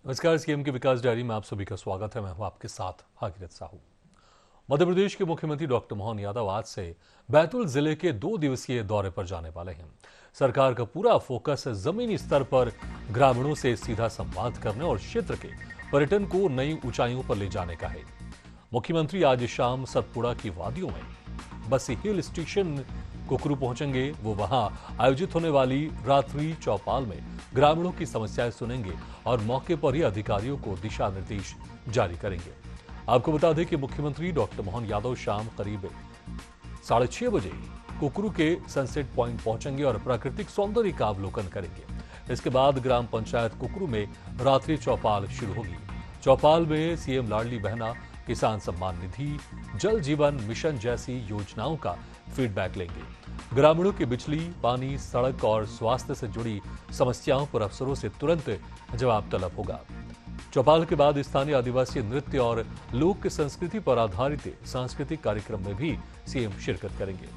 नमस्कार, सीएम की विकास डायरी में आप सभी का स्वागत है। मैं हूं आपके साथ भागीरथ साहू। मध्य प्रदेश के मुख्यमंत्री डॉक्टर मोहन यादव आज से बैतूल जिले के 2 दिवसीय दौरे पर जाने वाले हैं। सरकार का पूरा फोकस जमीनी स्तर पर ग्रामीणों से सीधा संवाद करने और क्षेत्र के पर्यटन को नई ऊंचाइयों पर ले जाने का है। मुख्यमंत्री आज शाम सतपुड़ा की वादियों में बसी हिल स्टेशन कुकरू पहुंचेंगे। वो वहां आयोजित होने वाली रात्रि चौपाल में ग्रामीणों की समस्याएं सुनेंगे और मौके पर ही अधिकारियों को दिशा निर्देश जारी करेंगे। आपको बता दें कि मुख्यमंत्री डॉक्टर मोहन यादव शाम करीब 6:30 बजे कुकरू के सनसेट पॉइंट पहुंचेंगे और प्राकृतिक सौंदर्य का अवलोकन करेंगे। इसके बाद ग्राम पंचायत कुकरू में रात्रि चौपाल शुरू होगी। चौपाल में सीएम लाडली बहना किसान सम्मान निधि, जल जीवन मिशन जैसी योजनाओं का फीडबैक लेंगे। ग्रामीणों की बिजली, पानी, सड़क और स्वास्थ्य से जुड़ी समस्याओं पर अफसरों से तुरंत जवाब तलब होगा। चौपाल के बाद स्थानीय आदिवासी नृत्य और लोक संस्कृति पर आधारित सांस्कृतिक कार्यक्रम में भी सीएम शिरकत करेंगे।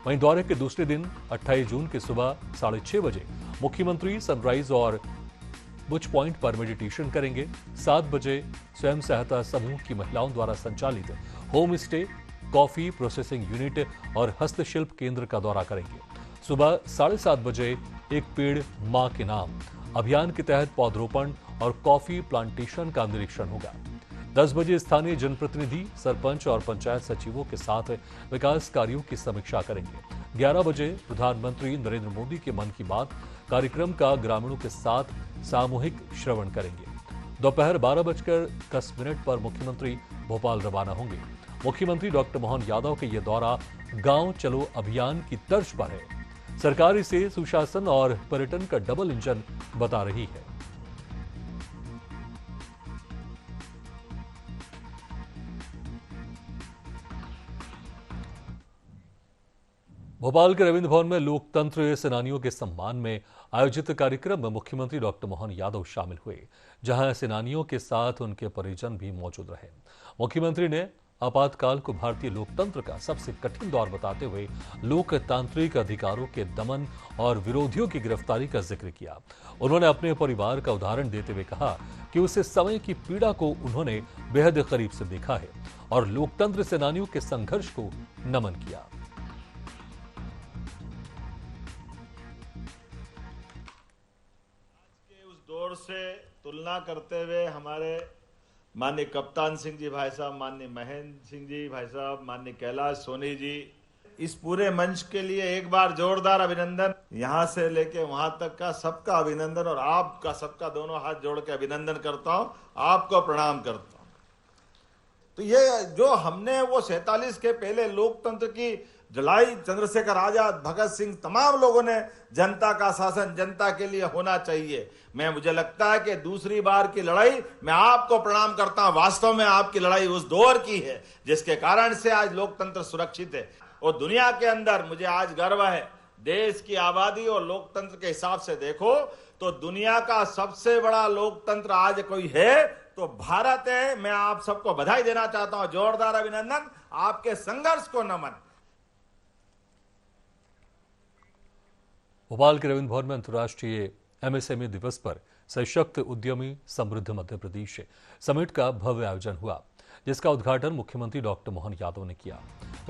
वहीं दौरे के दूसरे दिन 28 जून की सुबह 6:30 बजे मुख्यमंत्री सनराइज और बुच पॉइंट पर मेडिटेशन करेंगे। 7 बजे स्वयं सहायता समूह की महिलाओं द्वारा संचालित home stay, coffee processing unit और हस्तशिल्प केंद्र का दौरा करेंगे। सुबह 7:30 बजे एक पेड़ मां के नाम अभियान के तहत पौधरोपण और कॉफी प्लांटेशन का निरीक्षण होगा। 10 बजे स्थानीय जनप्रतिनिधि, सरपंच और पंचायत सचिवों के साथ विकास कार्यों की समीक्षा करेंगे। 11 बजे प्रधानमंत्री नरेंद्र मोदी के मन की बात कार्यक्रम का ग्रामीणों के साथ सामूहिक श्रवण करेंगे। दोपहर 12:10 पर मुख्यमंत्री भोपाल रवाना होंगे। मुख्यमंत्री डॉक्टर मोहन यादव के ये दौरा गांव चलो अभियान की तर्ज पर है। सरकार इसे सुशासन और पर्यटन का डबल इंजन बता रही है। भोपाल के रविंद्र भवन में लोकतंत्र सेनानियों के सम्मान में आयोजित कार्यक्रम में मुख्यमंत्री डॉक्टर मोहन यादव शामिल हुए, जहां सेनानियों के साथ उनके परिजन भी मौजूद रहे। मुख्यमंत्री ने आपातकाल को भारतीय लोकतंत्र का सबसे कठिन दौर बताते हुए लोकतांत्रिक अधिकारों के दमन और विरोधियों की गिरफ्तारी का जिक्र किया। उन्होंने अपने परिवार का उदाहरण देते हुए कहा कि उस समय की पीड़ा को उन्होंने बेहद करीब से देखा है और लोकतंत्र सेनानियों के संघर्ष को नमन किया। दौर से तुलना करते हुए हमारे माननीय कप्तान सिंह जी भाई साहब, माननीय महेंद्र सिंह जी भाई साहब, माननीय कैलाश सोनी जी, इस पूरे मंच के लिए एक बार जोरदार अभिनंदन। यहां से लेके वहां तक का सबका अभिनंदन और आपका सबका दोनों हाथ जोड़ के अभिनंदन करता हूं, आपको प्रणाम करता हूं। तो ये जो हमने वो 47 के पहले लोकतंत्र की जलाई, चंद्रशेखर आजाद, भगत सिंह, तमाम लोगों ने जनता का शासन जनता के लिए होना चाहिए। मुझे लगता है कि दूसरी बार की लड़ाई मैं आपको प्रणाम करता हूं। वास्तव में आपकी लड़ाई उस दौर की है जिसके कारण से आज लोकतंत्र सुरक्षित है और दुनिया के अंदर मुझे आज गर्व है। देश की आबादी और लोकतंत्र के हिसाब से देखो तो दुनिया का सबसे बड़ा लोकतंत्र आज कोई है तो भारत है। मैं आप सबको बधाई देना चाहता हूं, जोरदार अभिनंदन, आपके संघर्ष को नमन। भोपाल के रविंद्र भवन में अंतर्राष्ट्रीय एमएसएमई दिवस पर सशक्त उद्यमी समृद्ध मध्य प्रदेश समिट का भव्य आयोजन हुआ, जिसका उद्घाटन मुख्यमंत्री डॉक्टर मोहन यादव ने किया।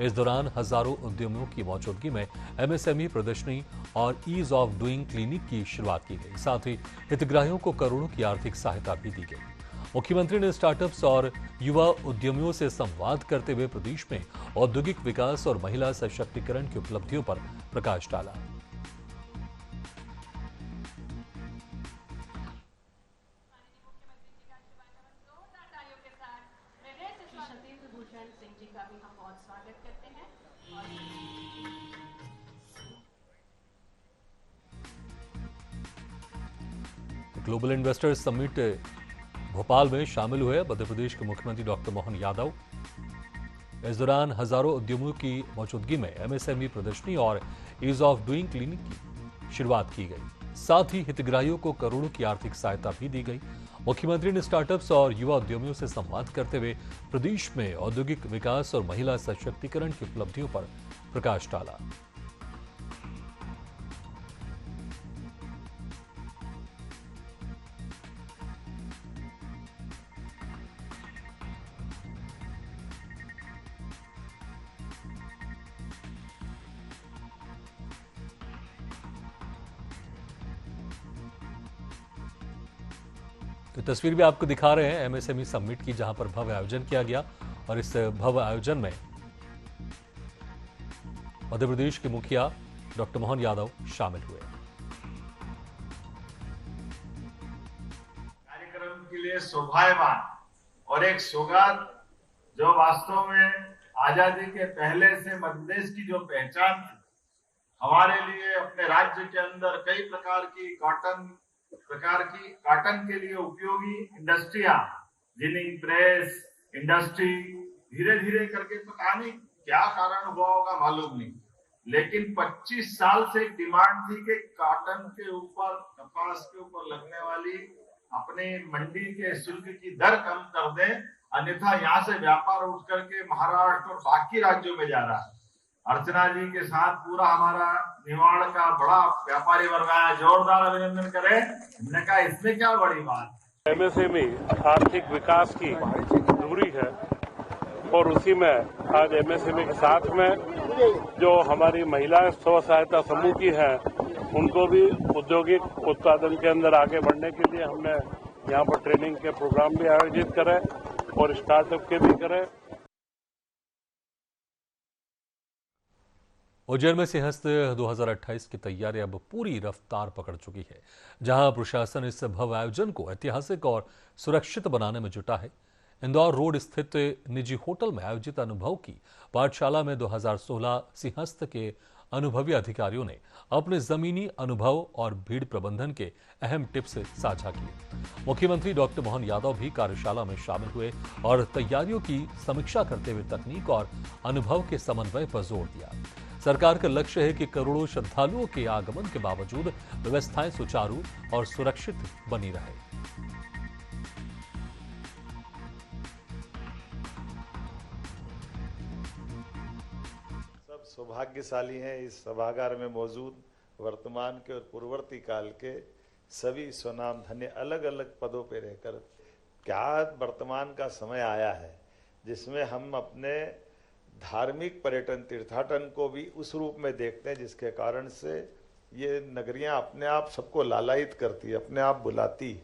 इस दौरान हजारों उद्यमियों की मौजूदगी में एमएसएमई प्रदर्शनी और ईज ऑफ डूइंग क्लिनिक की शुरुआत की गई। साथ ही हितग्राहियों को करोड़ों की आर्थिक सहायता भी दी गई। मुख्यमंत्री ने स्टार्टअप्स और युवा उद्यमियों से संवाद करते हुए प्रदेश में औद्योगिक विकास और महिला सशक्तिकरण की उपलब्धियों पर प्रकाश डाला। ग्लोबल इन्वेस्टर्स समिट भोपाल में शामिल हुए मध्य प्रदेश के मुख्यमंत्री डॉक्टर मोहन यादव। इस दौरान हजारों उद्यमियों की मौजूदगी में एमएसएमई प्रदर्शनी और ईज ऑफ डूइंग क्लिनिक की शुरुआत की गई। साथ ही हितग्राहियों को करोड़ों की आर्थिक सहायता भी दी गई। मुख्यमंत्री ने स्टार्टअप्स और युवा उद्यमियों से संवाद करते हुए प्रदेश में औद्योगिक विकास और महिला सशक्तिकरण की उपलब्धियों पर प्रकाश डाला। तो तस्वीर भी आपको दिखा रहे हैं एमएसएमई समिट की, जहां पर भव्य आयोजन किया गया और इस भव्य आयोजन में मध्य प्रदेश के मुखिया डॉक्टर मोहन यादव शामिल हुए। कार्यक्रम के लिए शोभायमान और एक सौगात जो वास्तव में आजादी के पहले से मध्य प्रदेश की जो पहचान थी, हमारे लिए अपने राज्य के अंदर कई प्रकार की कॉटन के लिए उपयोगी इंडस्ट्रियां, जिनिंग प्रेस इंडस्ट्री, धीरे धीरे करके पता नहीं क्या कारण हुआ होगा मालूम नहीं, लेकिन 25 साल से डिमांड थी कि कॉटन के ऊपर, कपास के ऊपर लगने वाली अपने मंडी के शुल्क की दर कम कर दें, अन्यथा यहाँ से व्यापार उठ करके महाराष्ट्र और बाकी राज्यों में जा रहा है। अर्चना जी के साथ पूरा हमारा निवाड़ का बड़ा व्यापारी वर्ग आया, जोरदार अभिनंदन करें। हमने कहा इसमें क्या बड़ी बात। एमएसएमई आर्थिक विकास की धुरी है और उसी में आज एमएसएमई के साथ में जो हमारी महिला स्व सहायता समूह की है, उनको भी औद्योगिक उत्पादन के अंदर आगे बढ़ने के लिए हमने यहाँ पर ट्रेनिंग के प्रोग्राम भी आयोजित करे और स्टार्टअप के भी करें। उज्जैन में सिंहस्थ 2028 की तैयारी अब पूरी रफ्तार पकड़ चुकी है, जहां प्रशासन इस भव्य आयोजन को ऐतिहासिक और सुरक्षित बनाने में जुटा है। इंदौर रोड स्थित निजी होटल में आयोजित अनुभव की पाठशाला में 2016 सिंहस्थ के अनुभवी अधिकारियों ने अपने जमीनी अनुभव और भीड़ प्रबंधन के अहम टिप्स साझा किए। मुख्यमंत्री डॉक्टर मोहन यादव भी कार्यशाला में शामिल हुए और तैयारियों की समीक्षा करते हुए तकनीक और अनुभव के समन्वय पर जोर दिया। सरकार का लक्ष्य है कि करोड़ों श्रद्धालुओं के आगमन के बावजूद व्यवस्थाएं सुचारू और सुरक्षित बनी रहे। सब सौभाग्यशाली हैं इस सभागार में मौजूद वर्तमान के और पूर्ववर्ती काल के सभी स्वनाम धन्य अलग अलग पदों पर रहकर। क्या वर्तमान का समय आया है जिसमें हम अपने धार्मिक पर्यटन तीर्थाटन को भी उस रूप में देखते हैं जिसके कारण से ये नगरियां अपने आप सबको लालायित करती है, अपने आप बुलाती है,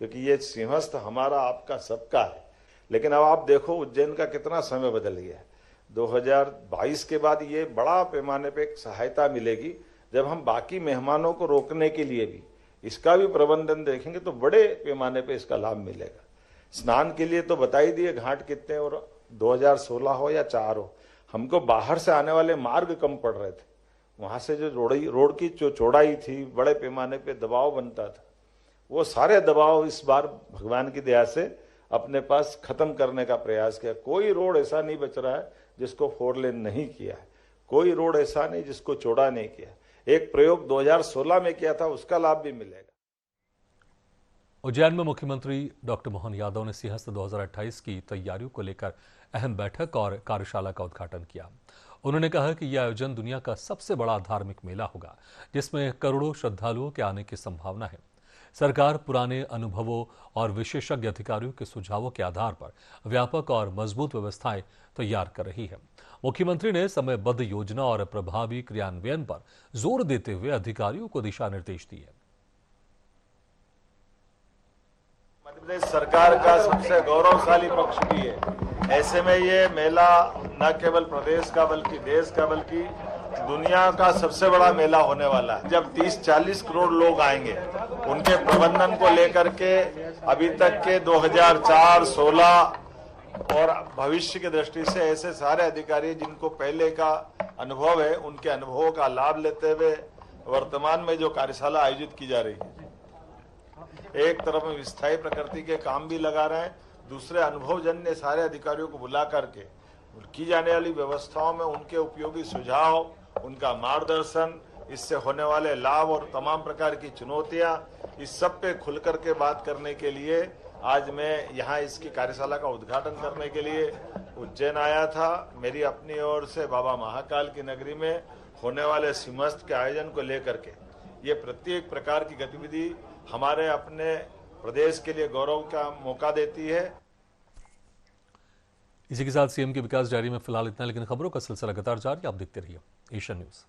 क्योंकि ये सिंहस्थ हमारा आपका सबका है। लेकिन अब आप देखो उज्जैन का कितना समय बदल गया है। 2022 के बाद ये बड़ा पैमाने पे एक सहायता मिलेगी, जब हम बाकी मेहमानों को रोकने के लिए भी इसका भी प्रबंधन देखेंगे तो बड़े पैमाने पे इसका लाभ मिलेगा। स्नान के लिए तो बता ही दिए घाट कितने, और 2016 हो या 4 हो, हमको बाहर से आने वाले मार्ग कम पड़ रहे थे। वहां से जो रोड की जो चौड़ाई थी, बड़े पैमाने पे दबाव बनता था, वो सारे दबाव इस बार भगवान की दया से अपने पास खत्म करने का प्रयास किया। कोई रोड ऐसा नहीं बच रहा है जिसको 4 लेन नहीं किया है, कोई रोड ऐसा नहीं जिसको चौड़ा नहीं किया। एक प्रयोग 2016 में किया था, उसका लाभ भी मिलेगा। उज्जैन में मुख्यमंत्री डॉक्टर मोहन यादव ने सिंहस्थ 2028 की तैयारियों को लेकर अहम बैठक और कार्यशाला का उद्घाटन किया। उन्होंने कहा कि यह आयोजन दुनिया का सबसे बड़ा धार्मिक मेला होगा, जिसमें करोड़ों श्रद्धालुओं के आने की संभावना है। सरकार पुराने अनुभवों और विशेषज्ञ अधिकारियों के सुझावों के आधार पर व्यापक और मजबूत व्यवस्थाएं तैयार कर रही है। मुख्यमंत्री ने समयबद्ध योजना और प्रभावी क्रियान्वयन पर जोर देते हुए अधिकारियों को दिशा निर्देश दिए। मध्य प्रदेश सरकार का सबसे गौरवशाली पक्ष भी है। ऐसे में ये मेला न केवल प्रदेश का बल्कि देश का बल्कि दुनिया का सबसे बड़ा मेला होने वाला है। जब 30-40 करोड़ लोग आएंगे, उनके प्रबंधन को लेकर के अभी तक के 2004, 16 और भविष्य की दृष्टि से ऐसे सारे अधिकारी जिनको पहले का अनुभव है, उनके अनुभवों का लाभ लेते हुए वर्तमान में जो कार्यशाला आयोजित की जा रही है, एक तरफ में विस्थायी प्रकृति के काम भी लगा रहे हैं, दूसरे अनुभवजन्य सारे अधिकारियों को बुला करके की जाने वाली व्यवस्थाओं में उनके उपयोगी सुझाव, उनका मार्गदर्शन, इससे होने वाले लाभ और तमाम प्रकार की चुनौतियां, इस सब पे खुल करके बात करने के लिए आज मैं यहाँ इसकी कार्यशाला का उद्घाटन करने के लिए उज्जैन आया था। मेरी अपनी ओर से बाबा महाकाल की नगरी में होने वाले सिंहस्थ के आयोजन को लेकर के ये प्रत्येक प्रकार की गतिविधि हमारे अपने प्रदेश के लिए गौरव का मौका देती है। इसी के साथ सीएम के विकास डायरी में फिलहाल इतना, लेकिन खबरों का सिलसिला लगातार जारी, आप देखते रहिए एशियन न्यूज।